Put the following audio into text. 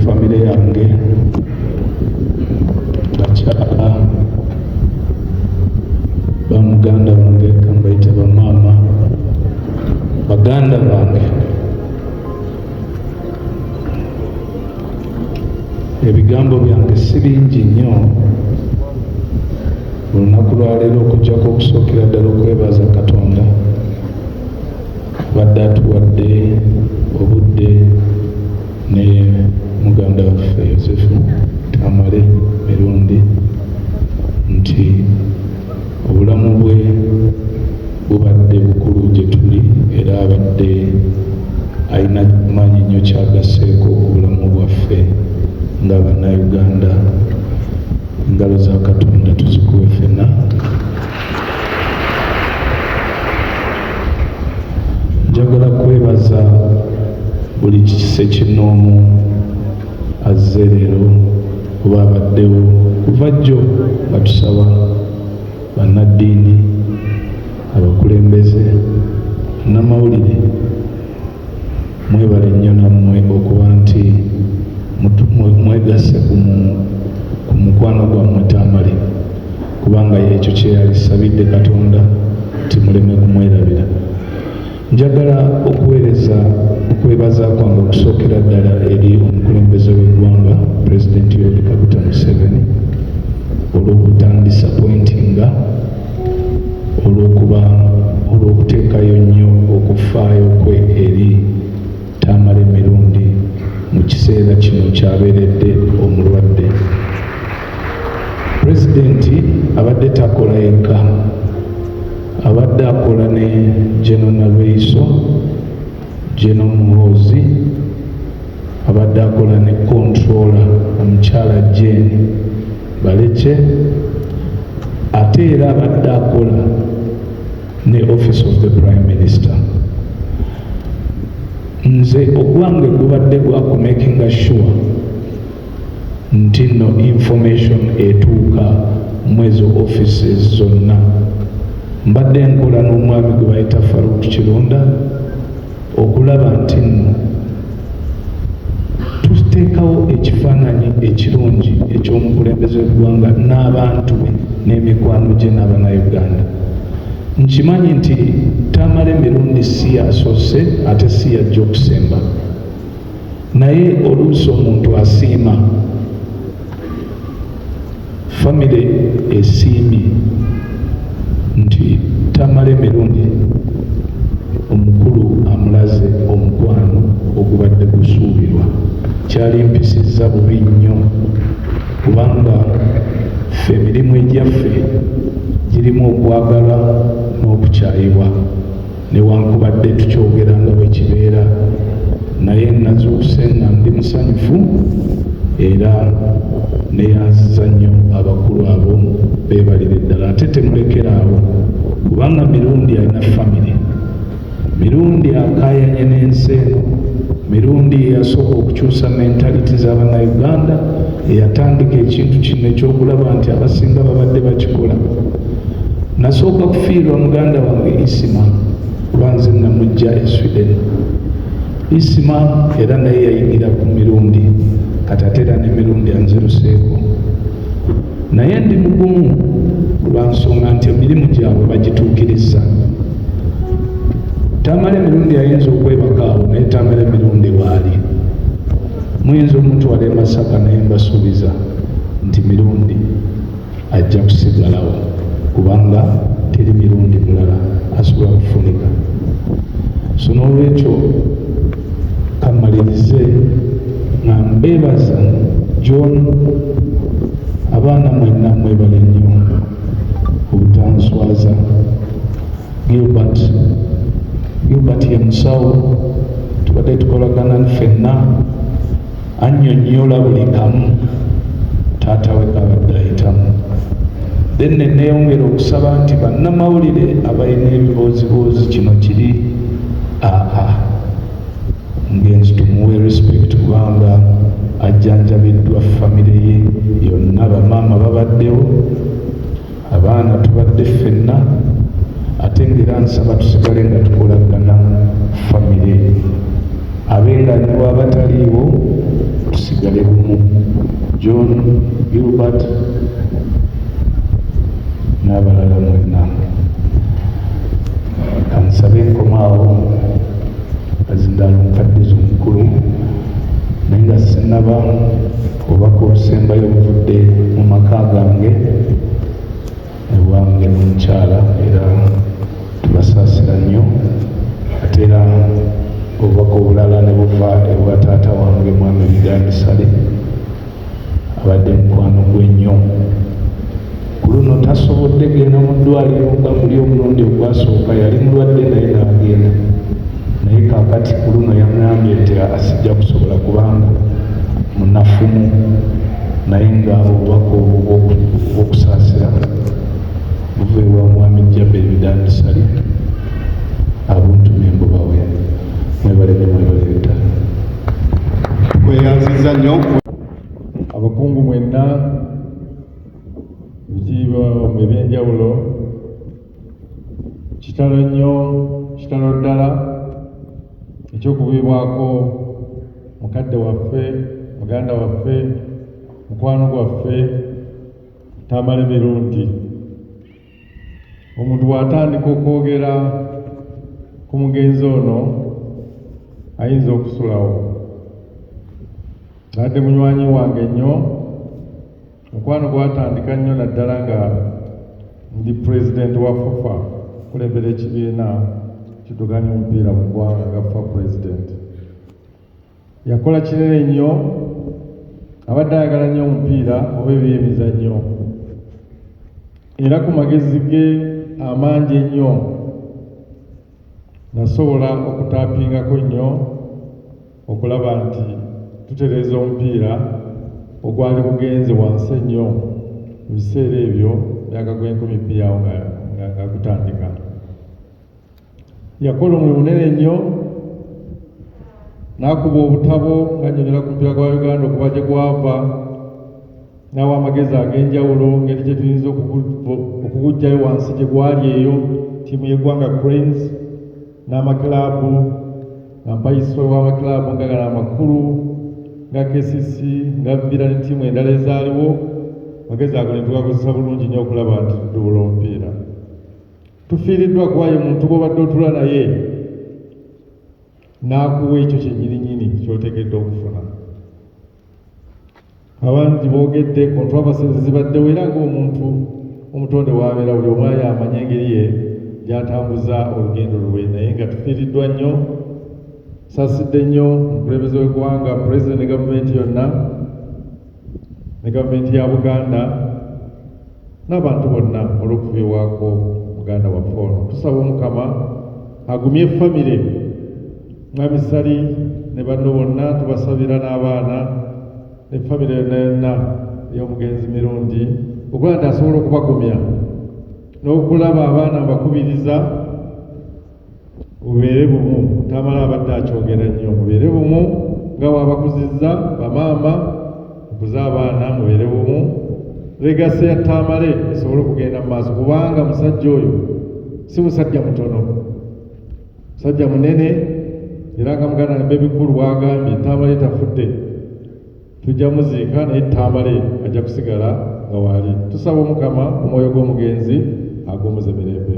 famire yange, bakyala bamuganda wange kambaite bamaama, baganda bange, ebigambo byange si bingi nnyo olunaku lwaleero okujjako okusookera ddala okwebaza Katonda badde atuwadde obudde ne muganda waffe Yozefu Tamale Mirundi nti obulamu bwe bubadde bukulu gye tuli era abadde alina maanyi nnyo kyagasseeko obulamu bwaffe nga bannayuganda. Engalo za Katonda tuzikuwe ffenna. Njagala kwebaza buli kisekinoomu azze leero kuba abaddewo kuva jjo batusaba bannaddiini, abakulembeze, n'amawulire, mwebale nnyo nammwe okuba nti mwegasse ku mukwano gwammwe Tamale, kubanga y'ekyo kye yalisabidde Katonda nti muleme kumwerabira. Njagala okuweereza okwebaza kwange okusookera ddala eri omukulembeze w'eggwanga Pulezidenti Yoweri Kaguta Museveni olw'obutandisappointinga, olw'okuteekayo nnyo okufaayo kwe eri Tamale Mirundi mu kiseera kino kyabeeredde omulwadde. Pulezidenti abadde takola yekka, abadde akola ne General Nalweyiso, General Muhoozi, abadde akola ne Controller omukyala Jane Baleke, ate era abadde akola ne Office of the Prime Minister. Nze ogwange gubadde gwa kumakinga sure nti no information etuuka mwezo offices zonna. Mbadde nkola n'omwami gwe bayita Faruk Kirunda okulaba nti nno tuteekawo ekifaananyi ekirungi eky'omukulembeze w'eggwanga n'abantu be n'emikwano gye n'Abannayuganda. Nkimanyi nti Tamale Mirundi si yasoose ate si yajja okusemba, naye oluusi omuntu asiima, famire esiimye nti Tamale Mirundi omukulu amulaze omukwano ogubadde gusuubirwa. Kyali mpisizza bubi nnyo kubanga ffe emirimu egyaffe girimu okwagala n'okukyayibwa, newankubadde tukyogera nga bwe kibeera, naye nazuuse nga ndi musanyufu era neyanziza nnyo abakulu abo beebalire ddala. Ate temulekera awo kubanga Mirundi alina famire. Mirundi akaayanye n'ensi eno. Mirundi yasooka okukyusa mentality z'Abannayuganda, eyatandika ekintu kino ekyokulaba nti abasinga babadde bakikola. Nasooka kufiirwa muganda wange Isima kuba nze namujja e Sweden. Isima era naye yayigira ku Mirundi, katatera ne Mirundi anziruseeko, naye ndi mugumu lwa nsonga nti emirimu gyabwe bagituukiriza. Tamale Mirundi ayinza okwebaka awo naye Tamale Mirundi waali. Muyinza omutwala e Masaka naye mbasuubiza nti Mirundi ajja kusigalawo kubanga teri Mirundi mulala asobola kufunika. So n'olwekyo kamalirize nga mbeebaza John, abaana mwenna mwebale nnyo obutanswaza. Gilbert ye musawo, tubadde tukolagana ffenna, annyonnyola buli kamu taata we kabadde ayitamu. Then neeyongera okusaba nti bannamawulire abalina ebibooziboozi kino kiri ngenzi tumuwe respect kubanga ajjanjabiddwa famire ye yonna, bamaama babaddewo, abaana tubadde ffenna, ate ngera nsaba tusigale nga tukolagana famire. Abenga ne bw'abataliiwo tusigale bumu. John Gilbert n'abalala mwenna. Kansabe enkomaawo Bazindaalo omukaddezo omukulu naye nga sinnaba obubaka obusembayo obuvudde mu maka gange ewange n'omukyala, era tubasaasira nnyo. Ate era obubaka obulala ne buva ewa taata wange mwami Biganda Sale abadde mukwano gw'ennyo. Ku luno tasobodde genda mu ddwaliro nga muli omulundi ogwasooka, yali mulwadde naye n'agenda, naye kaakati ku luno yamugambye nti asijja kusobola kubanga munafumu, naye nga obubaka obwo bw'okusaasira buva ewa mwami Jaberi Biganda Sale abuntumye mbubawe. Mwebale ddala. Weyanziza nnyo abakungu mwenna, ebitiibwa eby'enjawulo, kitalo nnyo, kitalo ddala ekyokubiibwako mukadde waffe, muganda waffe, mukwano gwaffe Tamale Mirundi. Omuntu bw'atandika okwogera ku mugenzi ono ayinza okusulawo. Adde munywanyi wange nnyo, mukwano gwatandika nnyo naddala nga ndi pulezidenti wa FUFA, kulembera ekibiina kiduganya omupiira mu ggwanga nga FUFA pulezidenti. Yakola kinene nnyo, abadde ayagala nnyo omupiira oba ebyemizannyo, era ku magezi ge amangi ennyo nasobola okutaapingako nnyo okulaba nti tutereeza omupiira ogwali bugenze wansi ennyo mu biseera ebyo myaka gw'enkumi awo nga gutandika. Yakola omulimu munene nnyo, n'akuba obutabo ng'annyonnyola ku mupiira gwa Uganda okuva gye gwava, n'awa amagezi ag'enjawulo ngeri gye tuyinza okuguggyayo wansi gye gwali eyo, ttiimu y'eggwanga Cranes n'amakilaabu nga mpayiswa w'amakilaabu nga gano amakulu nga KCC nga Villa ne ttiimu endala ezaaliwo. Magezi ago ne tugakozesa bulungi nnyo okulaba nti tuduula omupiira. Tufiiriddwa kuba ye muntu gw'obadde otula naye n'akuwa ekyo kyennyininyini ky'otegedde okufuna. Abangi boogedde controversies zibaddewo, era ng'omuntu omutonde w'abeera buli omu ayo amanya engeri ye gy'atambuza olugendo lwe, naye nga tufiiriddwa nnyo. Saasidde nnyo omukulembeze w'eggwanga, pulezidenti ne gavumenti yonna, ne gavumenti ya Buganda n'abantu bonna olw'okufiibwako muganda waffe ono. Tusaba Omukama agumye famire, Mwami Sali ne banno bonna, tubasabira n'abaana ne famire yonna yonna ey'omugenzi Mirundi okuba nti asobola okubagumya n'okulaba abaana mbakubiriza mubeere bumu. Tamala abadde akyogera nnyo, mubeere bumu nga waabakuzizza bamaama, mukuze abaana mubeere bumu. Legasi ya Tamale esobole okugenda mu maaso, kubanga musajja oyo si musajja mutono, musajja munene, era nga muganda ne Bebikulu bw'agambye Tamale tafudde, tujja muziika naye Tamale ajja kusigala nga waali. Tusaba Omukama omwoyo gw'omugenzi agumuze mirembe.